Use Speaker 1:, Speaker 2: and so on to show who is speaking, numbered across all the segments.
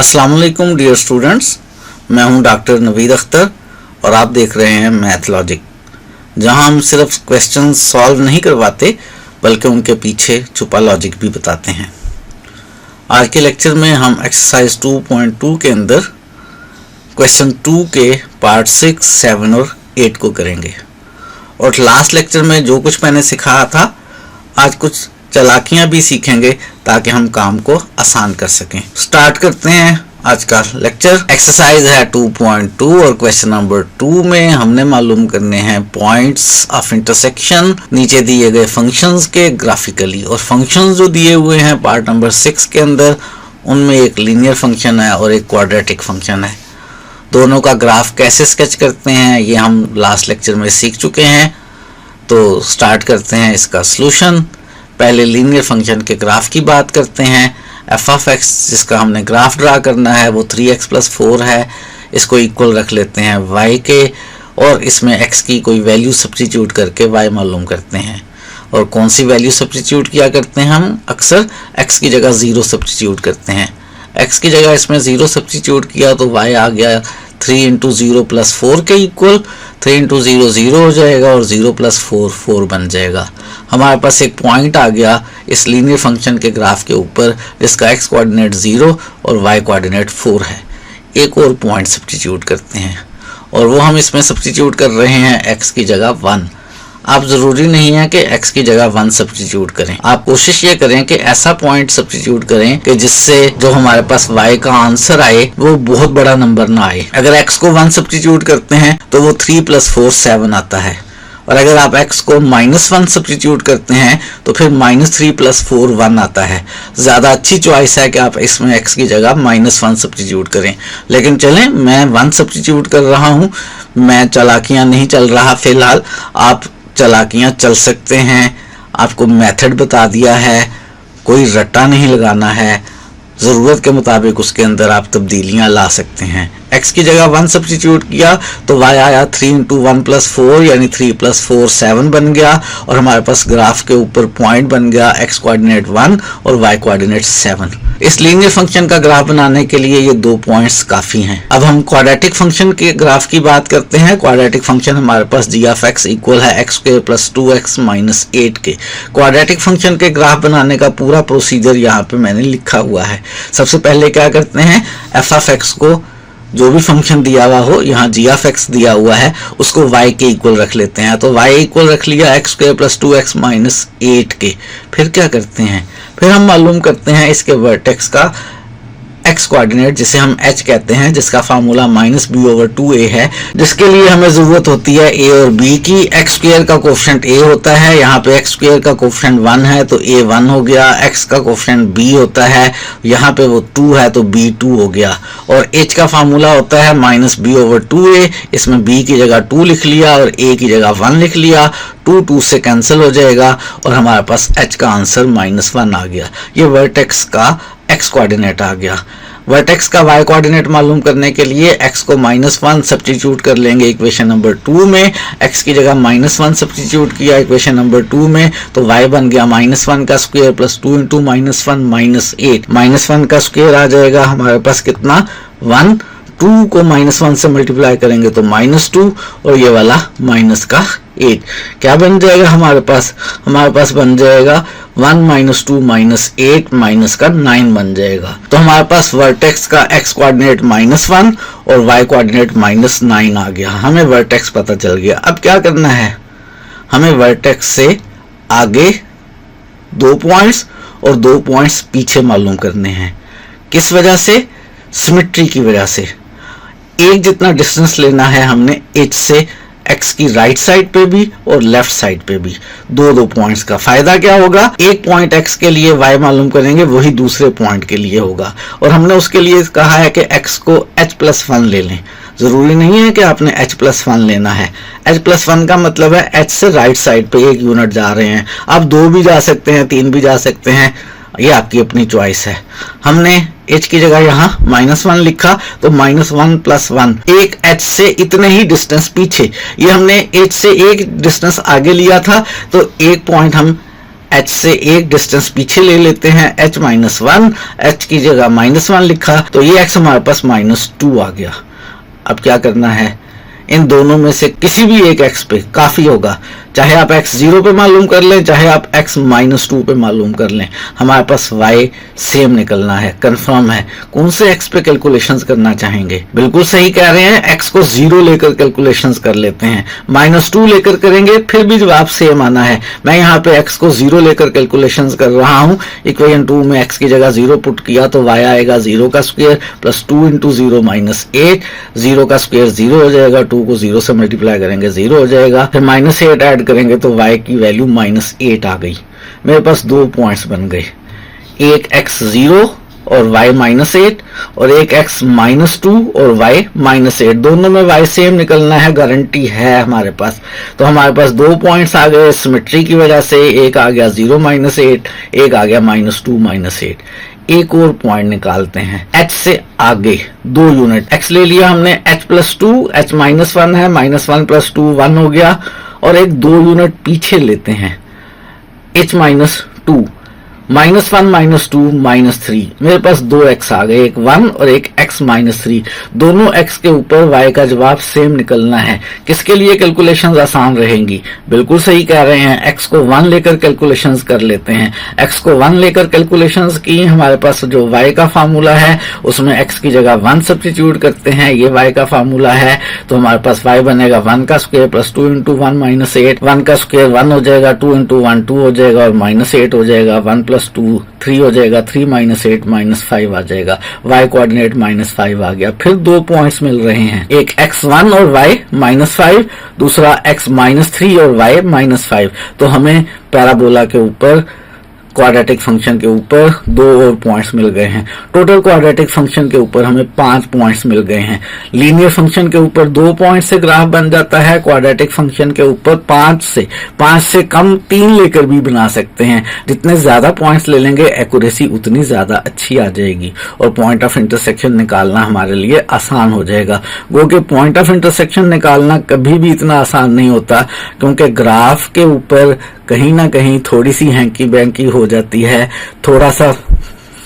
Speaker 1: अस्सलाम वालेकुम dear students, मैं हूं डॉक्टर नवीद अख्तर और आप देख रहे हैं मैथ लॉजिक, जहां हम सिर्फ क्वेश्चन सॉल्व नहीं करवाते बल्कि उनके पीछे छुपा लॉजिक भी बताते हैं। आज के लेक्चर में हम एक्सरसाइज 2.2 के अंदर क्वेश्चन 2 के पार्ट 6, 7 और 8 को करेंगे। और लास्ट लेक्चर में जो कुछ मैंने सिखाया था, आज कुछ चालाकियां भी सीखेंगे ताकि हम काम को आसान कर सकें। स्टार्ट करते हैं आज का लेक्चर। एक्सरसाइज है 2.2 और क्वेश्चन नंबर 2 में हमने मालूम करने हैं पॉइंट्स ऑफ इंटरसेक्शन नीचे दिए गए फंक्शंस के ग्राफिकली। और फंक्शंस जो दिए हुए हैं पार्ट नंबर 6 के अंदर, उनमें एक लीनियर फंक्शन है और एक क्वाड्रेटिक फंक्शन है। दोनों का ग्राफ कैसे स्केच करते हैं ये हम लास्ट लेक्चर में सीख चुके हैं। तो स्टार्ट करते हैं इसका सॉल्यूशन। पहले लीनियर फंक्शन के ग्राफ की बात करते हैं। एफ ऑफ एक्स जिसका हमने ग्राफ ड्रा करना है वो 3x + 4 है। इसको इक्वल रख लेते हैं y के और इसमें x की कोई वैल्यू सब्स्टिट्यूट करके y मालूम करते हैं। और कौन सी वैल्यू सब्स्टिट्यूट किया करते हैं हम? अक्सर x की जगह 0 सब्स्टिट्यूट करते हैं। x की जगह इसमें 0 सब्स्टिट्यूट किया तो y आ गया 3 × 0 + 4 के इक्वल। 3 × 0 0 हो जाएगा और 0 + 4 4 बन जाएगा। हमारे पास एक पॉइंट आ गया इस लीनियर फंक्शन के ग्राफ के ऊपर जिसका x कोऑर्डिनेट 0 और y कोऑर्डिनेट 4 है। एक और पॉइंट सब्स्टिट्यूट करते हैं और वो हम इसमें सब्स्टिट्यूट कर रहे हैं x की जगह 1। आप ज़रूरी नहीं है कि x की जगह 1 सब्स्टिट्यूट करें। आप कोशिश ये करें कि ऐसा पॉइंट सब्स्टिट्यूट करें कि जिससे जो हमारे पास y का आंसर आए वो बहुत बड़ा नंबर ना आए। अगर x को 1 सब्स्टिट्यूट करते हैं तो वो 3 + 4 7 आता है। और अगर आप x को -1 सब्स्टिट्यूट करते हैं तो फिर -3 + 4 1 आता है। ज़्यादा अच्छी चॉइस है कि आप इसमें x की जगह -1 सब्स्टिट्यूट करें। लेकिन चलें, मैं 1 सब्स्टिट्यूट कर रहा हूँ, मैं चालाकियाँ नहीं चल रहा फ़िलहाल। आप चालाकियाँ चल सकते हैं। आपको मेथड बता दिया है, कोई रट्टा नहीं लगाना है। ज़रूरत के मुताबिक उसके अंदर आप तब्दीलियाँ ला सकते हैं। x की जगह 1 सब्स्टिट्यूट किया तो y आया 3 × 1 + 4 यानी 3 + 4 7 बन गया। और हमारे पास ग्राफ के ऊपर पॉइंट बन गया x कोऑर्डिनेट 1 और y कोऑर्डिनेट 7। इस लीनियर फंक्शन का ग्राफ बनाने के लिए ये 2 पॉइंट्स काफ़ी हैं। अब हम क्वाड्रेटिक फंक्शन के ग्राफ की बात करते हैं। क्वाड्रेटिक फंक्शन हमारे पास g ऑफ x इक्वल है x² + 2x - 8 के। क्वाड्रेटिक फंक्शन के ग्राफ बनाने का पूरा प्रोसीजर यहाँ पे मैंने लिखा हुआ है। सबसे पहले क्या करते हैं, एफ ऑफ एक्स को जो भी फंक्शन दिया हुआ हो, यहाँ g ऑफ x दिया हुआ है, उसको y के इक्वल रख लेते हैं। तो y इक्वल रख लिया x² + 2x - 8 के। फिर क्या करते हैं, फिर हम मालूम करते हैं इसके वर्टेक्स का x कोऑर्डिनेट जिसे हम h कहते हैं, जिसका फार्मूला -b/2a है, जिसके लिए हमें ज़रूरत होती है a और b की। x² का कोफिशिएंट a होता है, यहाँ पे x² का कोफिशिएंट 1 है तो a 1 हो गया। x का कोफिशिएंट b होता है, यहाँ पे वो 2 है तो b 2 हो गया। और h का फार्मूला होता है -b/2a। इसमें b की जगह 2 लिख लिया और a की जगह 1 लिख लिया। 2 2 से कैंसिल हो जाएगा और हमारे पास h का आंसर -1 आ गया। ये वर्टेक्स का x कोऑर्डिनेट आ गया। वर्टेक्स का y कोऑर्डिनेट मालूम करने के लिए x को -1 सब्स्टिट्यूट कर लेंगे इक्वेशन नंबर 2 में। x की जगह -1 सब्स्टिट्यूट किया इक्वेशन नंबर 2 में तो y बन गया -1 का स्क्वायर + 2 × -1 - 8। -1 का स्क्वायर आ जाएगा हमारे पास कितना, 1। 2 को -1 से मल्टीप्लाई करेंगे तो -2 और ये वाला माइनस का 8। क्या बन जाएगा हमारे पास? हमारे पास बन जाएगा 1 - 2 - 8 माइनस का 9 बन जाएगा। तो हमारे पास वर्टेक्स का x कोऑर्डिनेट -1 और y कोऑर्डिनेट -9 आ गया। हमें वर्टेक्स पता चल गया। अब क्या करना है, हमें वर्टेक्स से आगे 2 पॉइंट्स और 2 पॉइंट्स पीछे मालूम करने हैं। किस वजह से? सिमेट्री की वजह से। एक जितना डिस्टेंस लेना है हमने h से x की राइट साइड पे भी और लेफ्ट साइड पे भी। 2 पॉइंट्स का फायदा क्या होगा, एक पॉइंट x के लिए y मालूम करेंगे, वही दूसरे पॉइंट के लिए होगा। और हमने उसके लिए कहा है कि x को h + 1 ले लें। जरूरी नहीं है कि आपने h + 1 लेना है। h + 1 का मतलब है h से राइट साइड पे 1 यूनिट जा रहे हैं। आप 2 भी जा सकते हैं, 3 भी जा सकते हैं, ये आपकी अपनी चॉइस है। हमने h की जगह यहाँ -1 लिखा तो -1 + 1, एक h से इतने ही डिस्टेंस पीछे। ये हमने h से एक डिस्टेंस आगे लिया था तो एक पॉइंट हम h से एक डिस्टेंस पीछे ले लेते हैं, h-1, h की जगह -1 लिखा, तो ये x हमारे पास -2 आ गया। अब क्या करना है, इन दोनों में से किसी भी एक x पे काफी होगा, चाहे आप x 0 पे मालूम कर लें, चाहे आप x -2 पे मालूम कर लें, हमारे पास y सेम निकलना है, कंफर्म है। कौन से x पे कैलकुलेशंस करना चाहेंगे? बिल्कुल सही कह रहे हैं, x को 0 लेकर कैलकुलेशंस कर लेते हैं, -2 लेकर करेंगे फिर भी जवाब सेम आना है। मैं यहाँ पे x को 0 लेकर कैलकुलेशंस कर रहा हूँ, इक्वेशन 2 में x की जगह 0 पुट किया तो y आएगा 0 का स्क्वायर प्लस 2 इंटू 0 -8, 0 का स्क्वायर 0 हो जाएगा, 2 को 0 से मल्टीप्लाई करेंगे 0 हो जाएगा, फिर -8 ऐड करेंगे तो y की वैल्यू -8 आ गई। मेरे पास 2 पॉइंट्स बन गए, एक x 0 और y -8 और एक x -2 और y -8, दोनों में y सेम निकलना है, गारंटी है हमारे पास। तो हमारे पास 2 पॉइंट्स आ गए सिमेट्री की वजह से, एक आ गया 0 -8, एक आ गया -2 -8। एक और पॉइंट निकालते हैं, h से आगे 2 यूनिट, x ले लिया हमने, h+2, h -1 है, -1 + 2 1 हो गया, और एक 2 यूनिट पीछे लेते हैं, h -2, -1 -2 -3, मेरे पास 2 x आ गए, एक 1 और एक x -3, दोनों x के ऊपर y का जवाब सेम निकलना है। किसके लिए कैलकुलेशंस आसान रहेंगी? बिल्कुल सही कह रहे हैं, x को 1 लेकर कैलकुलेशंस कर लेते हैं। x को 1 लेकर कैलकुलेशंस की, हमारे पास जो y का फार्मूला है उसमें x की जगह 1 सब्स्टिट्यूट करते हैं, ये y का फार्मूला है, तो हमारे पास y बनेगा 1 का स्क्वायर प्लस 2 इंटू 1 -8, 1 का स्क्वायर 1 हो जाएगा, 2 इंटू 1 2 हो जाएगा और -8 हो जाएगा, 1 + 2 3 हो जाएगा, 3 -8 -5 आ जाएगा, y कोऑर्डिनेट -5 आ गया। फिर 2 पॉइंट्स मिल रहे हैं, एक x1 और y -5, दूसरा x -3 और y -5, तो हमें पैराबोला के ऊपर, क्वाड्रेटिक फंक्शन के ऊपर 2 और पॉइंट्स मिल गए हैं। टोटल क्वाड्रेटिक फंक्शन के ऊपर हमें 5 पॉइंट्स मिल गए हैं। लीनियर फंक्शन के ऊपर 2 पॉइंट से ग्राफ बन जाता है, क्वाड्रेटिक फंक्शन के ऊपर 5 से कम 3 लेकर भी बना सकते हैं। जितने ज्यादा पॉइंट्स ले लेंगे एक्यूरेसी उतनी ज्यादा अच्छी आ जाएगी और पॉइंट ऑफ इंटरसेक्शन निकालना हमारे लिए आसान हो जाएगा। वो कि पॉइंट ऑफ इंटरसेक्शन निकालना कभी भी इतना आसान नहीं होता, क्योंकि ग्राफ के ऊपर कहीं ना कहीं थोड़ी सी हैंकी बैंकी हो जाती है, थोड़ा सा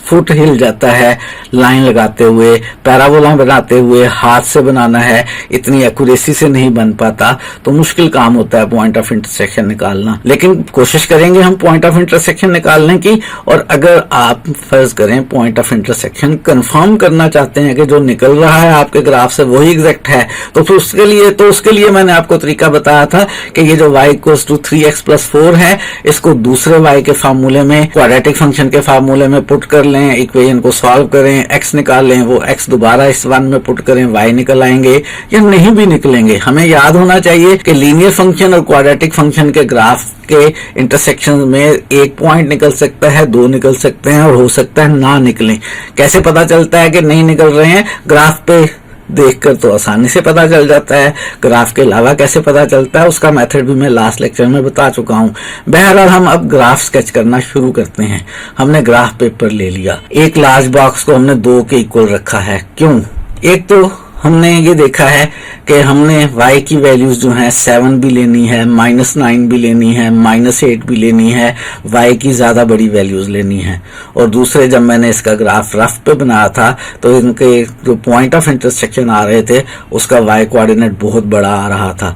Speaker 1: फुट हिल जाता है, लाइन लगाते हुए, पैराबोला बनाते हुए हाथ से बनाना है, इतनी एक्यूरेसी से नहीं बन पाता, तो मुश्किल काम होता है पॉइंट ऑफ इंटरसेक्शन निकालना। लेकिन कोशिश करेंगे हम पॉइंट ऑफ इंटरसेक्शन निकालने की, और अगर आप फर्ज करें पॉइंट ऑफ इंटरसेक्शन कंफर्म करना चाहते हैं कि जो निकल रहा है आपके ग्राफ से वही एग्जैक्ट है, तो फिर उसके लिए मैंने आपको तरीका बताया था कि ये जो y = 3x + 4 है, इसको दूसरे y के फार्मूले में, क्वाड्रेटिक फंक्शन के फार्मूले में पुट कर लें, इक्वेशन को सॉल्व करें, x निकाल लें, वो x दोबारा इस 1 में पुट करें, y निकल आएंगे या नहीं भी निकलेंगे। हमें याद होना चाहिए कि लीनियर फंक्शन और क्वाड्रेटिक फंक्शन के ग्राफ के इंटरसेक्शन में एक पॉइंट निकल सकता है, 2 निकल सकते हैं, और हो सकता है ना निकलें। कैसे पता चलता है कि नहीं निकल रहे हैं? ग्राफ पे देखकर तो आसानी से पता चल जाता है, ग्राफ के अलावा कैसे पता चलता है उसका मेथड भी मैं लास्ट लेक्चर में बता चुका हूं। बहरहाल हम अब ग्राफ स्केच करना शुरू करते हैं। हमने ग्राफ पेपर ले लिया, एक लार्ज बॉक्स को हमने 2 के इक्वल रखा है। क्यों? एक तो हमने ये देखा है कि हमने y की वैल्यूज जो हैं 7 भी लेनी है, -9 भी लेनी है, -8 भी लेनी है, y की ज्यादा बड़ी वैल्यूज लेनी है। और दूसरे, जब मैंने इसका ग्राफ रफ पे बनाया था तो इनके जो पॉइंट ऑफ इंटरसेक्शन आ रहे थे उसका y कोऑर्डिनेट बहुत बड़ा आ रहा था,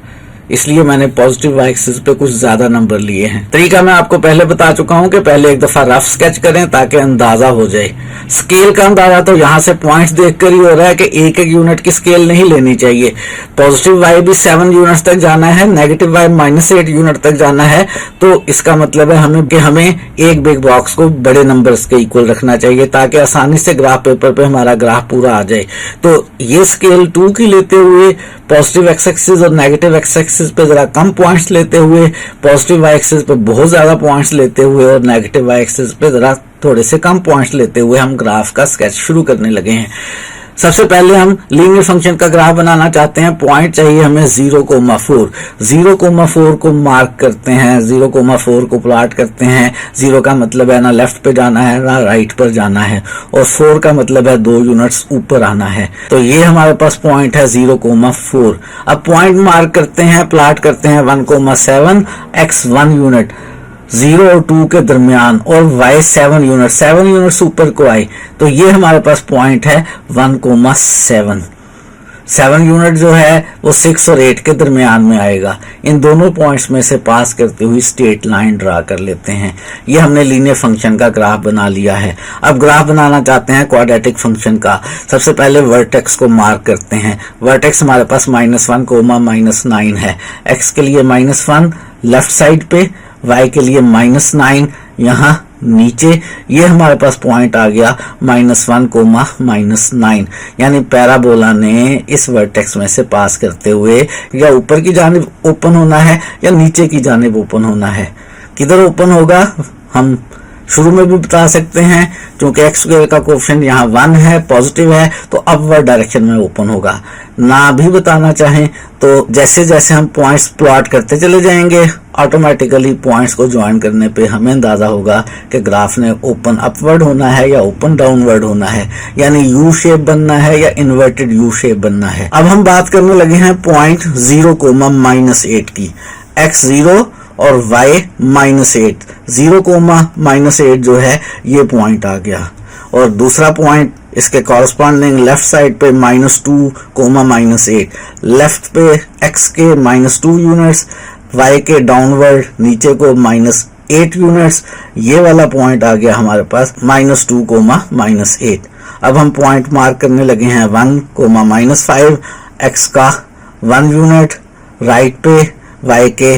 Speaker 1: इसलिए मैंने पॉजिटिव y एक्सिस पे कुछ ज्यादा नंबर लिए हैं। तरीका मैं आपको पहले बता चुका हूं कि पहले एक दफा रफ स्केच करें ताकि अंदाजा हो जाए। स्केल का अंदाजा तो यहां से पॉइंट्स देखकर ही हो रहा है कि एक एक यूनिट की स्केल नहीं लेनी चाहिए। पॉजिटिव y भी 7 यूनिट्स तक जाना है, नेगेटिव y -8 यूनिट तक जाना है, तो इसका मतलब है हमें एक बिग बॉक्स को बड़े नंबर्स के इक्वल रखना चाहिए ताकि आसानी से ग्राफ पेपर पे हमारा ग्राफ पूरा आ जाए। तो ये स्केल 2 की लेते हुए पॉजिटिव एक्स एक्सिस और नेगेटिव एक्स एक्सिस पे जरा कम पॉइंट्स लेते हुए, पॉजिटिव वाई एक्सिस पे बहुत ज्यादा पॉइंट्स लेते हुए और नेगेटिव वाई एक्सिस पे जरा थोड़े से कम पॉइंट्स लेते हुए हम ग्राफ का स्केच शुरू करने लगे हैं। सबसे पहले हम लीनियर फंक्शन का ग्राफ बनाना चाहते हैं। पॉइंट चाहिए हमें 0,4। 0,4 को मार्क करते हैं, 0,4 को प्लॉट करते हैं। 0 का मतलब है ना लेफ्ट पे जाना है ना राइट पर जाना है, और 4 का मतलब है 2 यूनिट्स ऊपर आना है। तो ये हमारे पास पॉइंट है 0,4। अब पॉइंट मार्क करते हैं, प्लॉट करते हैं 1,7 x 1 यूनिट। 0 और 2 के दरमियान और y 7 यूनिट ऊपर को आए तो ये हमारे पास पॉइंट है 1,7। 7 यूनिट जो है वो 6 और 8 के दरमियान में आएगा। इन दोनों पॉइंट्स में से पास करते हुए स्ट्रेट लाइन ड्रा कर लेते हैं। ये हमने लीनियर फंक्शन का ग्राफ बना लिया है। अब ग्राफ बनाना चाहते हैं क्वाड्रेटिक फंक्शन का। सबसे पहले वर्टेक्स को मार्क करते हैं। वर्टेक्स हमारे पास -1, -9 है। x के लिए -1 लेफ्ट साइड पे, y के लिए -9 यहाँ नीचे। ये हमारे पास पॉइंट आ गया -1, -9, यानी पैराबोला ने इस वर्टेक्स में से पास करते हुए या ऊपर की जानिब ओपन होना है या नीचे की जानिब ओपन होना है। किधर ओपन होगा हम शुरू में भी बता सकते हैं, क्योंकि एक्स स्क्वायर का कोफिशिएंट यहाँ 1 है, पॉजिटिव है, तो अपवर्ड डायरेक्शन में ओपन होगा। ना भी बताना चाहें तो जैसे जैसे हम पॉइंट्स प्लॉट करते चले जाएंगे, ऑटोमेटिकली पॉइंट्स को ज्वाइन करने पे हमें अंदाजा होगा कि ग्राफ ने ओपन अपवर्ड होना है या ओपन डाउनवर्ड होना है, यानी यू शेप बनना है या इन्वर्टेड यू शेप बनना है। अब हम बात करने लगे हैं पॉइंट 0, -8 की। x 0 और y -8, 0, -8 जो है ये पॉइंट आ गया। और दूसरा पॉइंट इसके कॉरस्पॉन्डिंग लेफ्ट साइड पे -2, -8, लेफ्ट पे x के -2 यूनिट्स, y के डाउनवर्ड नीचे को -8 यूनिट्स। ये वाला पॉइंट आ गया हमारे पास -2, -8। अब हम पॉइंट मार्क करने लगे हैं 1, -5, x का 1 यूनिट राइट पे, y के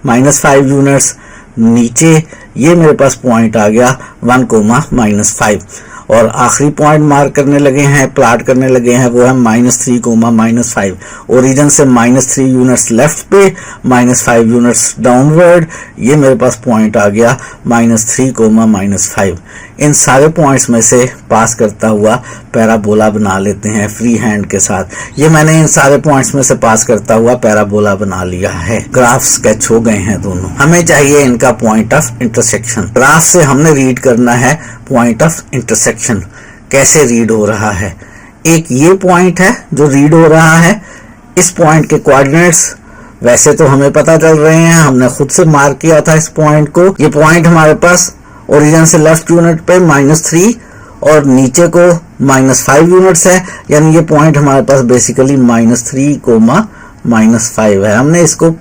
Speaker 1: -5 यूनिट्स नीचे। ये मेरे पास पॉइंट आ गया 1, -5। और आखिरी पॉइंट मार्क करने लगे हैं, प्लॉट करने लगे हैं, वो है -3, -5। ओरिजिन से -3 यूनिट्स लेफ्ट पे, -5 यूनिट्स डाउनवर्ड। ये मेरे पास पॉइंट आ गया -3, -5। इन सारे पॉइंट्स में से पास करता हुआ पैराबोला बना लेते हैं फ्री हैंड के साथ। ये मैंने इन सारे पॉइंट्स में से पास करता हुआ पैराबोला बना लिया है। ग्राफ स्केच हो गए हैं दोनों। हमें चाहिए इनका पॉइंट ऑफ इंटरसेक्शन। ग्राफ से हमने रीड करना है पॉइंट ऑफ इंटरसेक्शन। कैसे रीड हो रहा है? एक ये पॉइंट है जो रीड हो रहा है। इस पॉइंट के कोऑर्डिनेट्स वैसे तो हमें पता चल रहे हैं, हमने खुद से मार्क किया था इस पॉइंट को। ये पॉइंट हमारे पास ओरिजिन से लेफ्ट यूनिट पे -3 और नीचे को -5 यूनिट्स है, यानी ये पॉइंट हमारे पास बेसिकली -3, -5 है। हमने इसको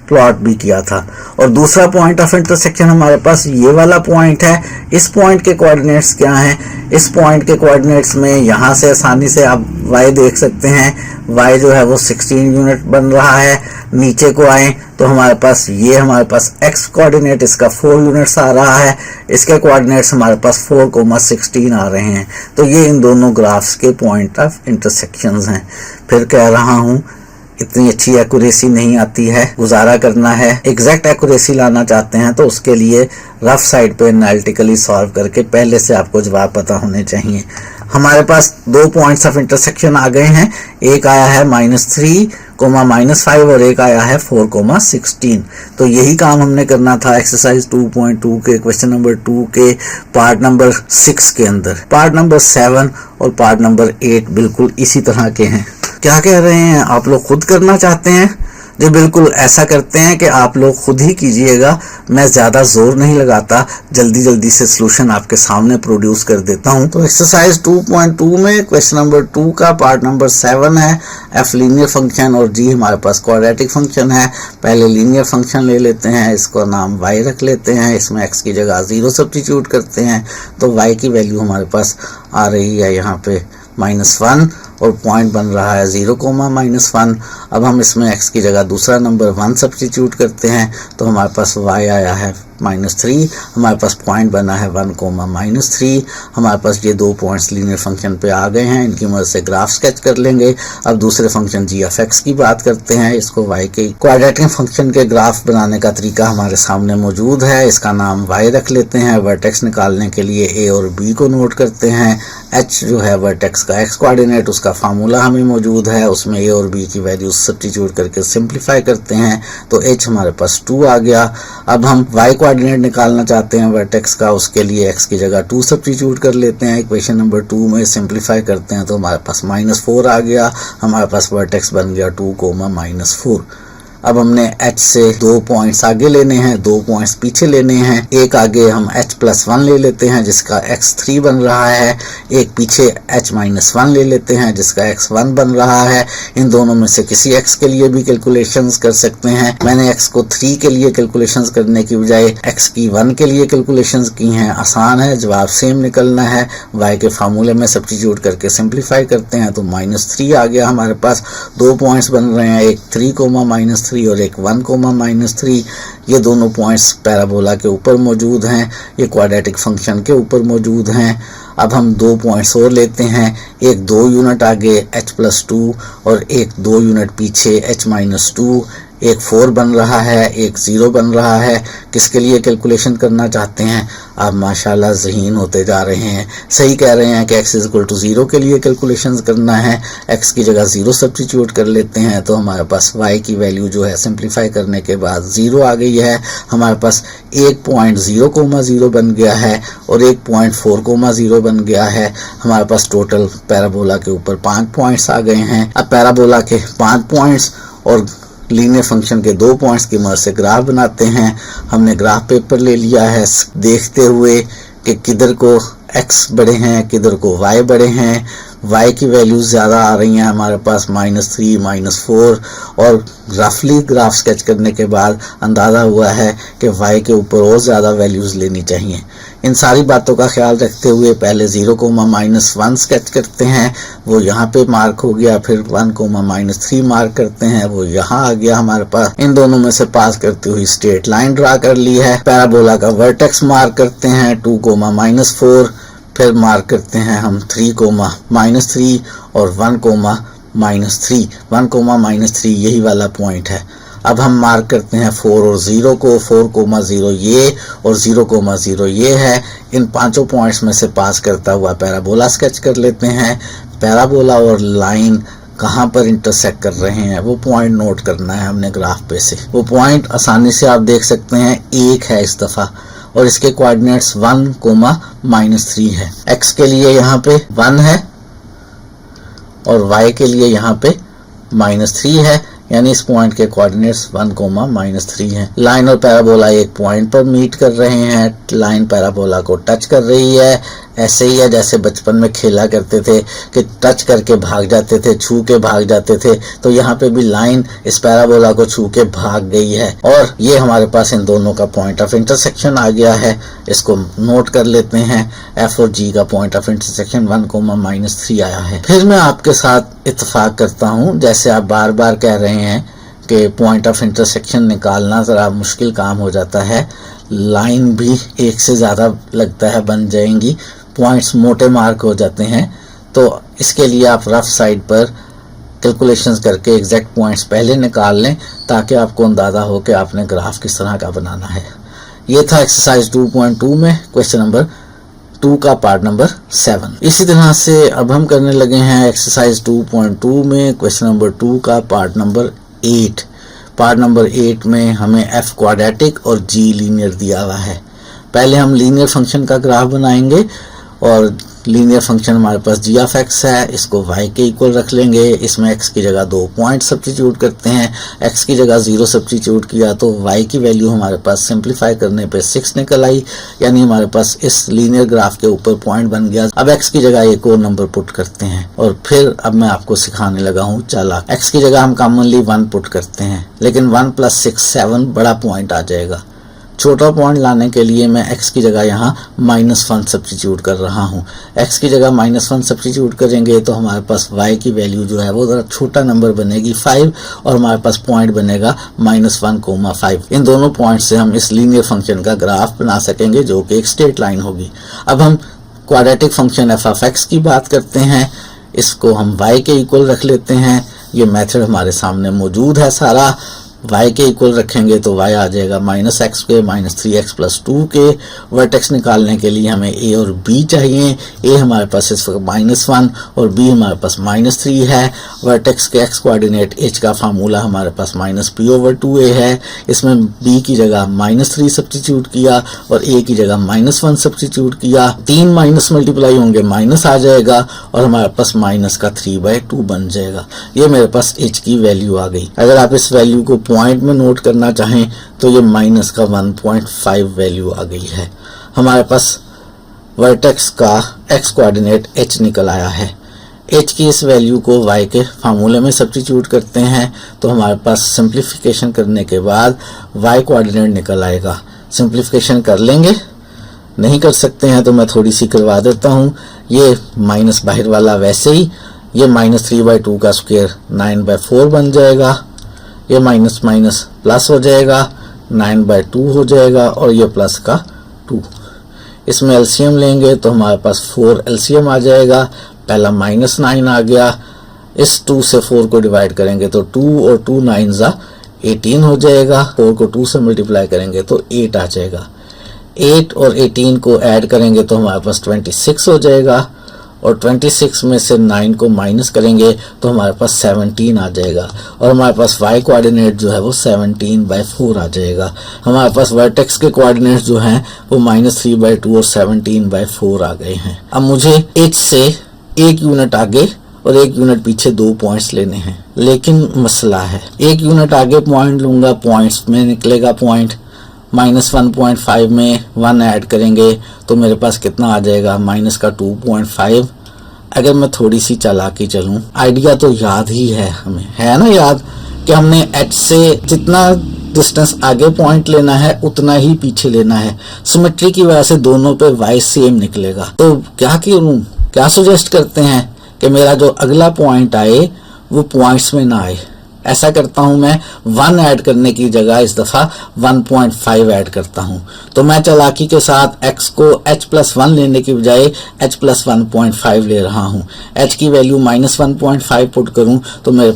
Speaker 1: प्लॉट भी किया था। और दूसरा पॉइंट ऑफ इंटरसेक्शन हमारे पास ये वाला पॉइंट है। इस पॉइंट के कोऑर्डिनेट्स क्या हैं? इस पॉइंट के कोऑर्डिनेट्स में यहाँ से आसानी से आप y देख सकते हैं। y जो है वो 16 यूनिट बन रहा है। नीचे को आए तो हमारे पास x कोऑर्डिनेट इसका 4 यूनिट्स आ रहा है। इसके कोऑर्डिनेट्स हमारे पास 4,16 आ रहे हैं। तो ये इन दोनों ग्राफ्स के पॉइंट ऑफ इंटरसेक्शंस हैं। फिर कह रहा हूँ इतनी अच्छी एक्यूरेसी नहीं आती है, गुजारा करना है। एग्जैक्ट एक्यूरेसी लाना चाहते हैं तो उसके लिए रफ साइड पे एनालिटिकली सॉल्व करके पहले से आपको जवाब पता होने चाहिए। हमारे पास 2 पॉइंट्स ऑफ इंटरसेक्शन आ गए हैं। एक आया है -3, -5 और एक आया है 4,16। तो यही काम हमने करना था एक्सरसाइज 2.2 के क्वेश्चन नंबर 2 के पार्ट नंबर 6 के अंदर। पार्ट नंबर 7 और पार्ट नंबर 8 बिल्कुल इसी तरह के हैं। क्या कह रहे हैं? आप लोग खुद करना चाहते हैं? जो बिल्कुल ऐसा करते हैं कि आप लोग खुद ही कीजिएगा। मैं ज़्यादा जोर नहीं लगाता, जल्दी जल्दी से सॉल्यूशन आपके सामने प्रोड्यूस कर देता हूं। तो एक्सरसाइज 2.2 में क्वेश्चन नंबर 2 का पार्ट नंबर 7 है f लीनियर फंक्शन और g हमारे पास क्वाड्रेटिक फंक्शन है। पहले लीनियर फंक्शन ले लेते हैं, इसको नाम y रख लेते हैं। इसमें x की जगह 0 सब्स्टिट्यूट करते हैं तो y की वैल्यू हमारे पास आ रही है यहाँ पे -1 और पॉइंट बन रहा है 0, -1। अब हम इसमें x की जगह दूसरा नंबर 1 सब्स्टिट्यूट करते हैं तो हमारे पास y आया है -3। हमारे पास पॉइंट बना है 1, -3। हमारे पास ये 2 पॉइंट्स लीनियर फंक्शन पे आ गए हैं। इनकी मदद से ग्राफ स्केच कर लेंगे। अब दूसरे फंक्शन g ऑफ x की बात करते हैं। इसको y के क्वाड्रेटिक फंक्शन के ग्राफ बनाने का तरीका हमारे सामने मौजूद है। इसका नाम y रख लेते हैं। वर्टेक्स निकालने के लिए a और b को नोट करते हैं। h जो है वर्टेक्स का x कोऑर्डिनेट, उसका फार्मूला हमें मौजूद है। उसमें a और b की वैल्यूज सब्स्टिट्यूट करके सिंप्लीफाई करते हैं तो h हमारे पास 2 आ गया। अब हम y कोऑर्डिनेट निकालना चाहते हैं वर्टेक्स का, उसके लिए x की जगह 2 सब्स्टिट्यूट कर लेते हैं। इक्वेशन नंबर 2 में सिंप्लीफाई करते हैं तो हमारे पास -4 आ गया। हमारे पास वर्टेक्स बन गया 2, -4। अब हमने h से 2 पॉइंट्स आगे लेने हैं, 2 पॉइंट्स पीछे लेने हैं। एक आगे हम h+1 ले लेते हैं जिसका x3 बन रहा है, एक पीछे h-1 ले लेते हैं जिसका x1 बन रहा है। इन दोनों में से किसी x के लिए भी कैलकुलेशंस कर सकते हैं। मैंने x को 3 के लिए कैलकुलेशंस करने की बजाय x की 1 के लिए कैलकुलेशंस की हैं। आसान है, जवाब सेम निकलना है। y के फार्मूले में सब्स्टिट्यूट करके सिंप्लीफाई करते हैं तो -3 आ गया हमारे पास। 2 पॉइंट्स बन रहे हैं, एक 3, -3 और एक 1, -3। ये दोनों पॉइंट्स पैराबोला के ऊपर मौजूद हैं, ये क्वाड्रेटिक फंक्शन के ऊपर मौजूद हैं। अब हम 2 पॉइंट्स और लेते हैं, एक 2 यूनिट आगे h+2 और एक 2 यूनिट पीछे h-2। एक 4 बन रहा है, एक 0 बन रहा है। किसके लिए कैलकुलेशन करना चाहते हैं? आप माशाल्लाह ज़हीन होते जा रहे हैं, सही कह रहे हैं कि x = 0 के लिए कैलकुलेशंस करना है। x की जगह 0 सब्स्टिट्यूट कर लेते हैं तो हमारे पास y की वैल्यू जो है सिंप्लीफाई करने के बाद 0 आ गई है। हमारे पास एक पॉइंट 0,0 बन गया है और एक पॉइंट 4,0 बन गया है। हमारे पास टोटल पैराबोला के ऊपर 5 पॉइंट्स आ गए हैं। अब पैराबोला के 5 पॉइंट्स और लीनियर फंक्शन के 2 पॉइंट्स की मदद से ग्राफ बनाते हैं। हमने ग्राफ पेपर ले लिया है देखते हुए कि किधर को x बड़े हैं, किधर को y बड़े हैं। y की वैल्यूज ज़्यादा आ रही हैं हमारे पास -3, -4 और रफली ग्राफ स्केच करने के बाद अंदाज़ा हुआ है कि y के ऊपर और ज़्यादा वैल्यूज़ लेनी चाहिए। इन सारी बातों का ख्याल रखते हुए पहले 0,-1 स्केच करते हैं, वो यहाँ पे मार्क हो गया। फिर 1,-3 मार्क करते हैं, वो यहाँ आ गया हमारे पास। इन दोनों में से पास करती हुई स्ट्रेट लाइन ड्रा कर ली है। पैराबोला का वर्टेक्स मार्क करते हैं 2,-4, फिर मार्क करते हैं हम 3,-3 और 1,-3। 1,-3 यही वाला पॉइंट है। अब हम मार्क करते हैं 4 और 0 को। 4,0 ये और 0,0 ये है। इन पांचों पॉइंट्स में से पास करता हुआ पैराबोला स्केच कर लेते हैं। पैराबोला और लाइन कहाँ पर इंटरसेक्ट कर रहे हैं वो पॉइंट नोट करना है हमने ग्राफ पे से। वो पॉइंट आसानी से आप देख सकते हैं, एक है इस दफ़ा और इसके कोऑर्डिनेट्स 1,-3 है। x के लिए यहाँ पे 1 है और y के लिए यहाँ पे -3 है, यानी इस पॉइंट के कोऑर्डिनेट्स 1,-3 हैं। लाइन और पैराबोला एक पॉइंट पर मीट कर रहे हैं। लाइन पैराबोला को टच कर रही है। ऐसे ही है जैसे बचपन में खेला करते थे कि टच करके भाग जाते थे, छू के भाग जाते थे। तो यहाँ पे भी लाइन इस पैराबोला को छू के भाग गई है और ये हमारे पास इन दोनों का पॉइंट ऑफ इंटरसेक्शन आ गया है। इसको नोट कर लेते हैं। f और g का पॉइंट ऑफ इंटरसेक्शन 1,-3 आया है। फिर मैं आपके साथ इत्तेफाक करता हूँ, जैसे आप बार बार कह रहे हैं कि पॉइंट ऑफ इंटरसेक्शन निकालना ज़रा मुश्किल काम हो जाता है। लाइन भी एक से ज़्यादा लगता है बन जाएंगी, पॉइंट्स मोटे मार्क हो जाते हैं। तो इसके लिए आप रफ साइड पर कैलकुलेशंस करके एग्जैक्ट पॉइंट्स पहले निकाल लें ताकि आपको अंदाज़ा हो कि आपने ग्राफ किस तरह का बनाना है। ये था एक्सरसाइज 2.2 में क्वेश्चन नंबर 2 का पार्ट नंबर 7। इसी तरह से अब हम करने लगे हैं एक्सरसाइज 2.2 में क्वेश्चन नंबर 2 का पार्ट नंबर 8। पार्ट नंबर 8 में हमें f क्वाड्रेटिक और g लीनियर दिया हुआ है। पहले हम लीनियर फंक्शन का ग्राफ बनाएंगे और लीनियर फंक्शन हमारे पास g ऑफ x है, इसको y के इक्वल रख लेंगे। इसमें x की जगह 2 पॉइंट सब्स्टिट्यूट करते हैं। x की जगह 0 सब्स्टिट्यूट किया तो y की वैल्यू हमारे पास सिंप्लीफाई करने पे 6 निकल आई, यानी हमारे पास इस लीनियर ग्राफ के ऊपर पॉइंट बन गया। अब x की जगह एक और नंबर पुट करते हैं और फिर अब मैं आपको सिखाने लगा हूँ चालाक। x की जगह हम कॉमनली 1 पुट करते हैं, लेकिन 1 + 6 7 बड़ा पॉइंट आ जाएगा। छोटा पॉइंट लाने के लिए मैं x की जगह यहाँ -1 सब्स्टिट्यूट कर रहा हूँ। x की जगह -1 सब्स्टिट्यूट करेंगे तो हमारे पास y की वैल्यू जो है वो ज़रा छोटा नंबर बनेगी 5 और हमारे पास पॉइंट बनेगा -1,5। इन दोनों पॉइंट से हम इस लीनियर फंक्शन का ग्राफ बना सकेंगे जो कि एक स्ट्रेट लाइन होगी। अब हम quadratic function f of x की बात करते हैं। इसको हम y के इक्वल रख लेते हैं। ये मेथड हमारे सामने मौजूद है सारा। y के इक्वल रखेंगे तो y आ जाएगा -x के -3x + 2 के। वर्टेक्स निकालने के लिए हमें a और b चाहिए। a हमारे पास इस वक्त -1 और b हमारे पास -3 है। वर्टेक्स के x कोऑर्डिनेट h का फार्मूला हमारे पास -p/2a है। इसमें b की जगह -3 सब्स्टिट्यूट किया और a की जगह -1 सब्स्टिट्यूट किया। 3 माइनस मल्टीप्लाई होंगे माइनस आ जाएगा और हमारे पास माइनस का 3/2 बन जाएगा। ये मेरे पास h की वैल्यू आ गई। अगर आप इस वैल्यू को पॉइंट में नोट करना चाहें तो ये माइनस का 1.5 वैल्यू आ गई है। हमारे पास वर्टेक्स का एक्स कोऑर्डिनेट h निकल आया है। h की इस वैल्यू को y के फार्मूले में सब्स्टिट्यूट करते हैं तो हमारे पास सिंप्लीफिकेशन करने के बाद y कोऑर्डिनेट निकल आएगा। सिंप्लीफिकेशन कर लेंगे, नहीं कर सकते हैं तो मैं थोड़ी सी करवा देता हूँ। ये माइनस बाहर वाला वैसे ही, ये -3/2 का स्क्वायर 9/4 बन जाएगा, ये माइनस माइनस प्लस हो जाएगा 9/2 हो जाएगा और ये प्लस का 2। इसमें एलसीएम लेंगे तो हमारे पास 4 एलसीएम आ जाएगा। पहला -9 आ गया, इस 2 से 4 को डिवाइड करेंगे तो 2 और 2 9 18 हो जाएगा। 4 को 2 से मल्टीप्लाई करेंगे तो 8 आ जाएगा। 8 और 18 को ऐड करेंगे तो हमारे पास 26 हो जाएगा और 26 में से 9 को माइनस करेंगे तो हमारे पास 17 आ जाएगा और हमारे पास y कोऑर्डिनेट जो है वो 17/4 आ जाएगा। हमारे पास वर्टेक्स के कोऑर्डिनेट्स जो हैं वो -3/2 और 17/4 आ गए हैं। अब मुझे h से 1 यूनिट आगे और 1 यूनिट पीछे 2 पॉइंट्स लेने हैं, लेकिन मसला है 1 यूनिट आगे पॉइंट लूंगा, पॉइंट्स में निकलेगा पॉइंट, -1.5 में 1 ऐड करेंगे तो मेरे पास कितना आ जाएगा, माइनस का 2.5। अगर मैं थोड़ी सी चालाकी चलूं, आइडिया तो याद ही है हमें, है ना याद, कि हमने h से जितना डिस्टेंस आगे पॉइंट लेना है उतना ही पीछे लेना है। सिमेट्री की वजह से दोनों पे y सेम निकलेगा। तो क्या करूं, क्या सजेस्ट करते हैं कि मेरा जो अगला पॉइंट आए वो पॉइंट्स में ना आए। ऐसा करता हूं, मैं 1 ऐड करने की जगह इस दफा 1.5 ऐड करता हूं। तो मैं चालाकी के साथ x को h+1 लेने की बजाय h+1.5 ले रहा हूं। h की वैल्यू -1.5 पुट करूं तो मेरे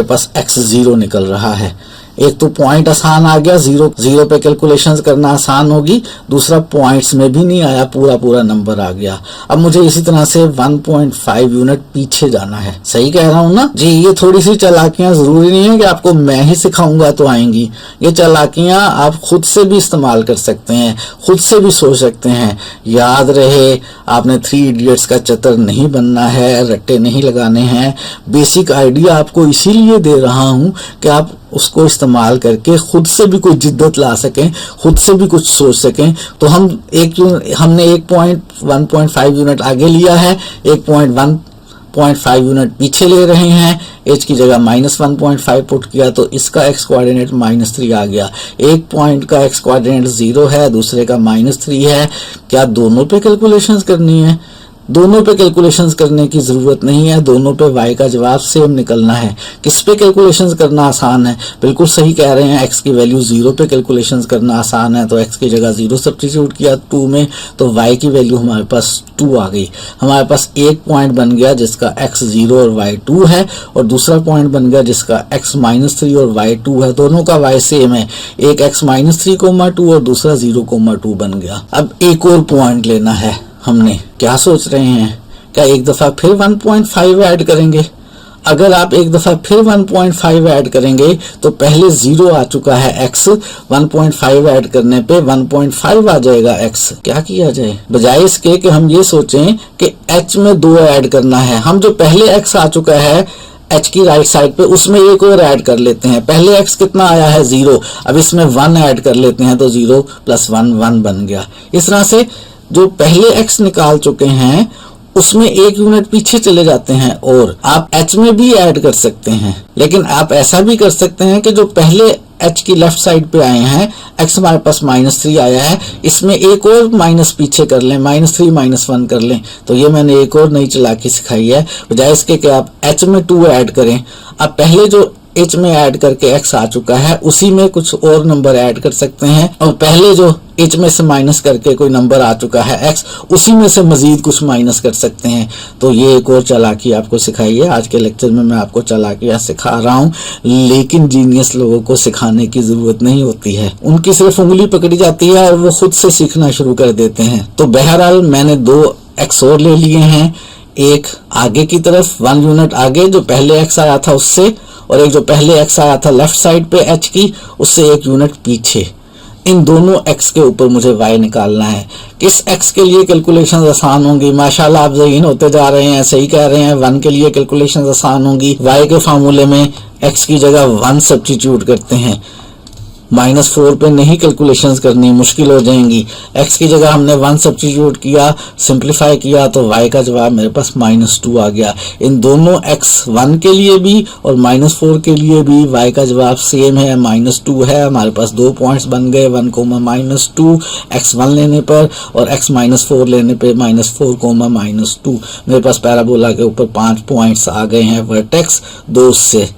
Speaker 1: पास x 0 निकल रहा है। एक तो पॉइंट आसान आ गया, जीरो पे कैलकुलेशंस करना आसान होगी, दूसरा पॉइंट्स में भी नहीं आया, पूरा नंबर आ गया। अब मुझे इसी तरह से 1.5 यूनिट पीछे जाना है। सही कह रहा हूं ना जी? ये थोड़ी सी चालाकियां जरूरी नहीं है कि आपको मैं ही सिखाऊंगा तो आएंगी। ये चालाकियां आप खुद से भी इस्तेमाल कर सकते हैं, खुद से भी सोच सकते हैं। याद रहे, आपने 3 इडियट्स का चतर नहीं बनना है, रट्टे नहीं लगाने हैं। बेसिक आइडिया आपको इसीलिए दे रहा हूं कि आप उसको इस्तेमाल करके खुद से भी कोई जिद्दत ला सकें, खुद से भी कुछ सोच सकें। तो हमने 1.5 यूनिट आगे लिया है, 1.5 यूनिट पीछे ले रहे हैं। h की जगह -1.5 पुट किया तो इसका x कोऑर्डिनेट -3 आ गया। एक पॉइंट का x कोऑर्डिनेट 0 है, दूसरे का -3 है। क्या दोनों पे कैलकुलेशंस करनी है? दोनों पे कैलकुलेशंस करने की जरूरत नहीं है, दोनों पे y का जवाब सेम निकलना है। किस पे कैलकुलेशंस करना आसान है? बिल्कुल सही कह रहे हैं, x की वैल्यू 0 पे कैलकुलेशंस करना आसान है। तो x की जगह 0 सब्स्टिट्यूट किया 2 में तो y की वैल्यू हमारे पास 2 आ गई। हमारे पास एक पॉइंट बन गया जिसका x 0 और y 2 है और दूसरा पॉइंट बन गया जिसका x -3 और y 2 है। दोनों का y सेम है, एक x -3,2 और दूसरा 0,2 बन गया। अब एक और पॉइंट लेना है हमने। क्या सोच रहे हैं, क्या एक दफा फिर 1.5 ऐड करेंगे? अगर आप एक दफा फिर 1.5 ऐड करेंगे तो पहले 0 आ चुका है x, 1.5 ऐड करने पे 1.5 आ जाएगा x। क्या किया जाए? बजाय इसके कि हम ये सोचें कि h में 2 ऐड करना है, हम जो पहले x आ चुका है h की राइट साइड पे उसमें एक और ऐड कर लेते हैं। पहले x कितना आया है 0, अब इसमें 1 ऐड कर लेते हैं तो 0 + 1 1 बन गया। इस तरह से जो पहले x निकाल चुके हैं उसमें 1 यूनिट पीछे चले जाते हैं और आप h में भी ऐड कर सकते हैं। लेकिन आप ऐसा भी कर सकते हैं कि जो पहले h की लेफ्ट साइड पे आए हैं, x हमारे पास -3 आया है, इसमें एक और माइनस पीछे कर लें, -3 -1 कर लें। तो ये मैंने एक और नई चालाकी सिखाई है। बजाय इसके कि आप h में 2 ऐड करें, आप पहले जो h में ऐड करके x आ चुका है उसी में कुछ और नंबर ऐड कर सकते हैं और पहले जो h में से माइनस करके कोई नंबर आ चुका है x, उसी में से मजीद कुछ माइनस कर सकते हैं। तो ये एक और चालाकी आपको सिखाई है। आज के लेक्चर में मैं आपको चालाकियां सिखा रहा हूँ, लेकिन जीनियस लोगों को सिखाने की जरूरत नहीं होती है, उनकी सिर्फ उंगली पकड़ी जाती है और वो खुद से सीखना शुरू कर देते हैं। तो बहरहाल मैंने 2 x और ले लिए हैं, एक आगे की तरफ 1 यूनिट आगे जो पहले x आया था उससे, और एक जो पहले x आया था लेफ्ट साइड पे h की, उससे 1 यूनिट पीछे। इन दोनों x के ऊपर मुझे y निकालना है। किस x के लिए कैलकुलेशन आसान होंगी? माशाल्लाह आप ज़हीन होते जा रहे हैं, सही कह रहे हैं। 1 के लिए कैलकुलेशन आसान होंगी। y के फार्मूले में x की जगह 1 सब्स्टिट्यूट करते हैं। -4 पे नहीं कैलकुलेशंस करनी, मुश्किल हो जाएंगी। x की जगह हमने 1 सब्स्टिट्यूट किया, सिंप्लीफाई किया तो y का जवाब मेरे पास -2 आ गया। इन दोनों x 1 के लिए भी और -4 के लिए भी y का जवाब सेम है, -2 है। हमारे पास 2 पॉइंट्स बन गए, 1, -2 x 1 लेने पर और x -4 लेने पे -4, -2। मेरे पास पैराबोला के ऊपर 5 पॉइंट्स आ गए हैं। वर्टेक्स 2 से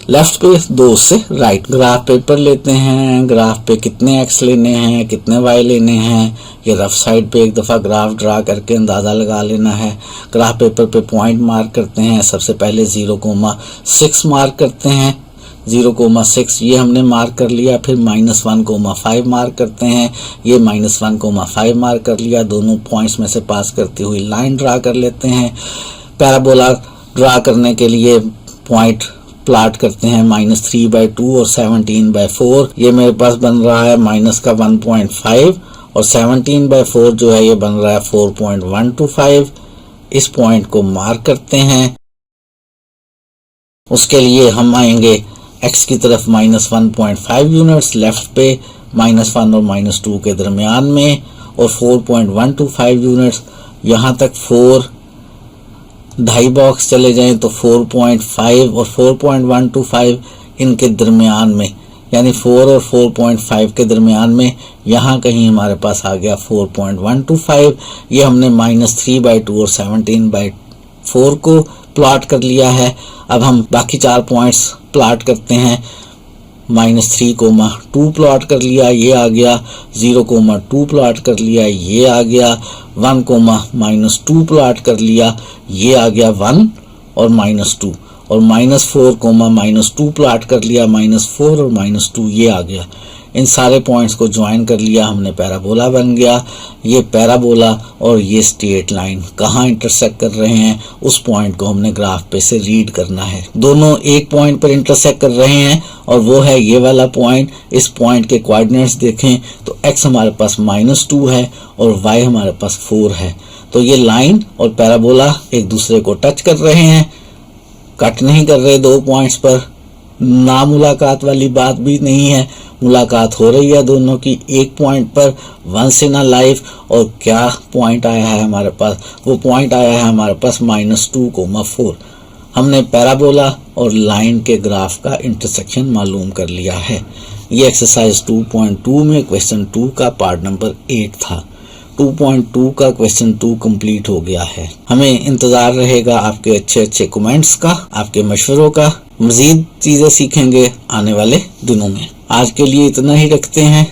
Speaker 1: लेफ्ट पे, 2 से राइट। ग्राफ पेपर लेते हैं। ग्राफ पे कितने x लेने हैं, कितने y लेने हैं, ये रफ साइड पे एक दफ़ा ग्राफ ड्रा करके अंदाज़ा लगा लेना है। ग्राफ पेपर पे पॉइंट मार्क करते हैं। सबसे पहले 0,6 मार्क करते हैं। 0,6 ये हमने मार्क कर लिया। फिर -1,5 मार्क करते हैं। ये -1,5 मार्क कर लिया। दोनों पॉइंट्स में से पास करती हुई लाइन ड्रा कर लेते हैं। पैराबोला ड्रा करने के लिए पॉइंट प्लाट करते हैं। -3/2 और 17/4। ये मेरे पास बन रहा है -1.5 और 17/4 जो है ये बन रहा है 4.125। इस पॉइंट को मार्क करते हैं। उसके लिए हम आएंगे x की तरफ -1.5 यूनिट्स लेफ्ट पे, -1 और -2 के दरमियान में, और 4.125 यूनिट्स यहाँ तक। 4 ढाई बॉक्स चले जाएं तो 4.5 और 4.125 इनके दरमियान में, यानी 4 और 4.5 के दरमियान में यहाँ कहीं हमारे पास आ गया 4.125। ये हमने -3/2 और 17/4 को प्लॉट कर लिया है। अब हम बाकी 4 पॉइंट्स प्लॉट करते हैं। -3,2 प्लॉट कर लिया, ये आ गया। 0,2 प्लॉट कर लिया, ये आ गया। 1, -2 प्लॉट कर लिया, ये आ गया 1 और -2। और -4, -2 प्लॉट कर लिया, -4 और -2 ये आ गया। इन सारे पॉइंट्स को ज्वाइन कर लिया हमने, पैराबोला बन गया। ये पैराबोला और ये स्ट्रेट लाइन कहाँ इंटरसेक्ट कर रहे हैं उस पॉइंट को हमने ग्राफ पे से रीड करना है। दोनों एक पॉइंट पर इंटरसेक्ट कर रहे हैं और वो है ये वाला पॉइंट। इस पॉइंट के कोऑर्डिनेट्स देखें तो x हमारे पास -2 है और y हमारे पास 4 है। तो ये लाइन और पैराबोला एक दूसरे को टच कर रहे हैं, कट नहीं कर रहे 2 पॉइंट्स पर। ना मुलाकात वाली बात भी नहीं है, मुलाकात हो रही है दोनों की एक पॉइंट पर, वंस इन अ लाइफ। और क्या पॉइंट आया है हमारे पास? वो पॉइंट आया है हमारे पास -2,4। हमने पैराबोला और लाइन के ग्राफ का इंटरसेक्शन मालूम कर लिया है। ये एक्सरसाइज 2.2 में क्वेश्चन 2 का पार्ट नंबर 8 था। 2.2 का क्वेश्चन 2 कंप्लीट हो गया है। हमें इंतजार रहेगा आपके अच्छे कमेंट्स का, आपके मशवरों का। मजीद चीजें सीखेंगे आने वाले दिनों में। आज के लिए इतना ही रखते हैं।